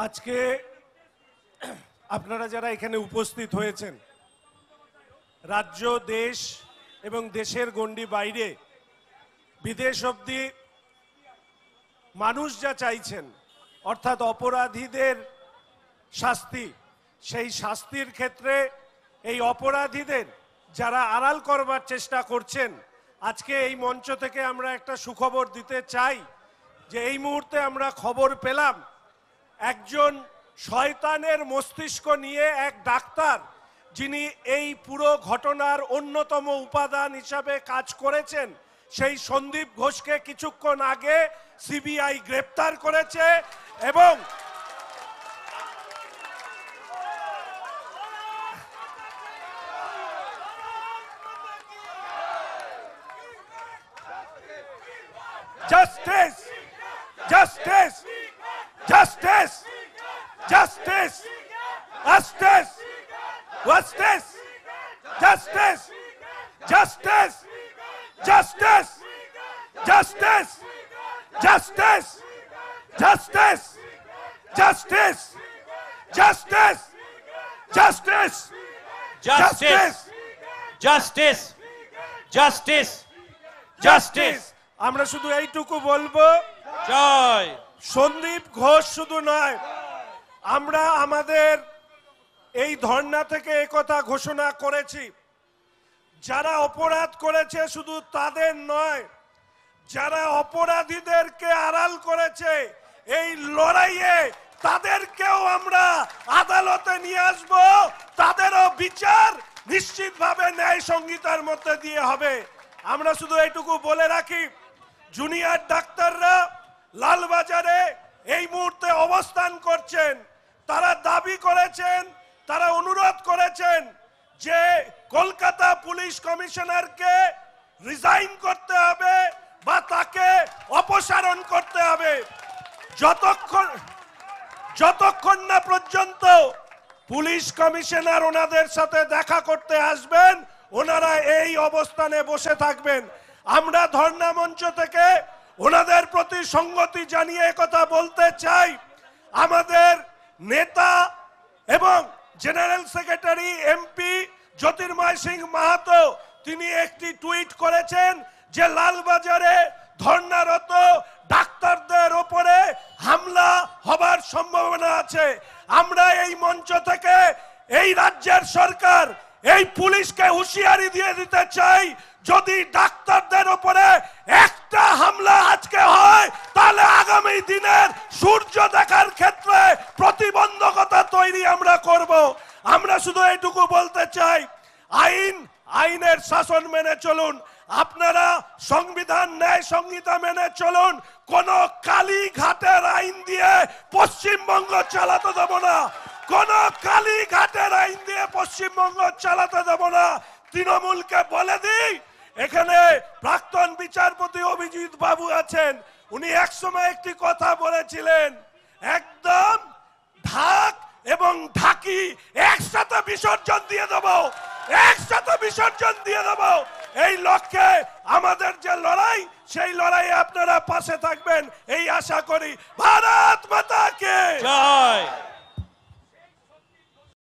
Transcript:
আজকে আপনারা যারা এখানে উপস্থিত হয়েছেন, রাজ্য, দেশ এবং দেশের গণ্ডি বাইরে বিদেশ অবধি মানুষ যা চাইছেন, অর্থাৎ অপরাধীদের শাস্তি, সেই শাস্তির ক্ষেত্রে এই অপরাধীদের যারা আড়াল করবার চেষ্টা করছেন, আজকে এই মঞ্চ থেকে আমরা একটা সুখবর দিতে চাই যে এই মুহূর্তে আমরা খবর পেলাম একজন শয়তানের মস্তিষ্ক নিয়ে এক ডাক্তার, যিনি এই পুরো ঘটনার অন্যতম উপাদান হিসাবে কাজ করেছেন, সেই সন্দীপ ঘোষকে কিছুক্ষণ আগে সিবিআই গ্রেপ্তার করেছে এবং justice, justice, justice, justice, justice, justice, justice, justice, justice, justice, justice, justice, justice, justice, justice, justice, justice, justice, justice. আমরা শুধু এইটুকু বলবো, জয় সন্দীপ ঘোষ শুধু নয়, আমরা আমাদের এই ধর্ণা থেকে একথা ঘোষণা করেছি, যারা অপরাধ করেছে শুধু তাদের নয়, যারা অপরাধীদেরকে আড়াল করেছে এই লড়াইয়ে তাদেরকেও আমরা আদালতে নিয়ে আসব, তাদেরও বিচার নিশ্চিতভাবে ন্যায় সংহিতার মধ্যে দিয়ে হবে। আমরা শুধু এইটুকু বলে রাখি, জুনিয়র ডাক্তাররা লালবাজারে এই মুহূর্তে অবস্থান করছেন, তারা দাবি করেছেন, তারা অনুরোধ করেছেন যে কলকাতা পুলিশ কমিশনারকে রিজাইন করতে হবে বা তাকে অপসারণ করতে হবে। যতক্ষণ না পর্যন্ত পুলিশ কমিশনার ওনাদের সাথে দেখা করতে আসবেন, ওনারা এই অবস্থানে বসে থাকবেন। আমরা ধর্ণা মঞ্চ থেকে ওনাদের প্রতি সংগতি জানিয়ে কথা বলতে চাই, আমাদের নেতা এবং জেনারেল সেক্রেটারি এমপি জ্যোতির্ময় সিং মাহাতো তিনি একটি টুইট করেছেন যে লালবাজারে ধর্ণারত ডাক্তারদের উপরে হামলা হবার সম্ভাবনা আছে। আমরা এই মঞ্চ থেকে এই রাজ্যের সরকার, এই পুলিশকে হুঁশিয়ারি দিয়ে দিতে চাই, যদি ডাক্তারদের উপরে একটা হামলা আজকে হয় তাহলে আগামী দিনের সূর্য দেখার ক্ষেত্রে প্রতিবন্ধকতা তৈরি আমরা করব। আমরা শুধু এইটুকু বলতে চাই, আইনের শাসন মেনে চলুন, আপনারা সংবিধান ন্যায় সংহিতা মেনে চলুন। কোন কালীঘাটের আইন দিয়ে পশ্চিমবঙ্গ চালাতে দেব না, কোন কালীঘাটের আইন দিয়ে পশ্চিমবঙ্গ চালাতে দেব না। তৃণমূলকে বলে দিই, এখানে প্রাক্তন বিচারপতি অভিজিৎ বাবু আছেন, উনি একসময় একটি কথা বলেছিলেন, একদম ঢাক এবং ঢাকি একসাথে বিসর্জন দিয়ে দেব, একসাথে বিসর্জন দিয়ে দেব। এই লক্ষ্যে আমাদের যে লড়াই, সেই লড়াইয়ে আপনারা পাশে থাকবেন এই আশা করি। ভারত মাতা কে জয়।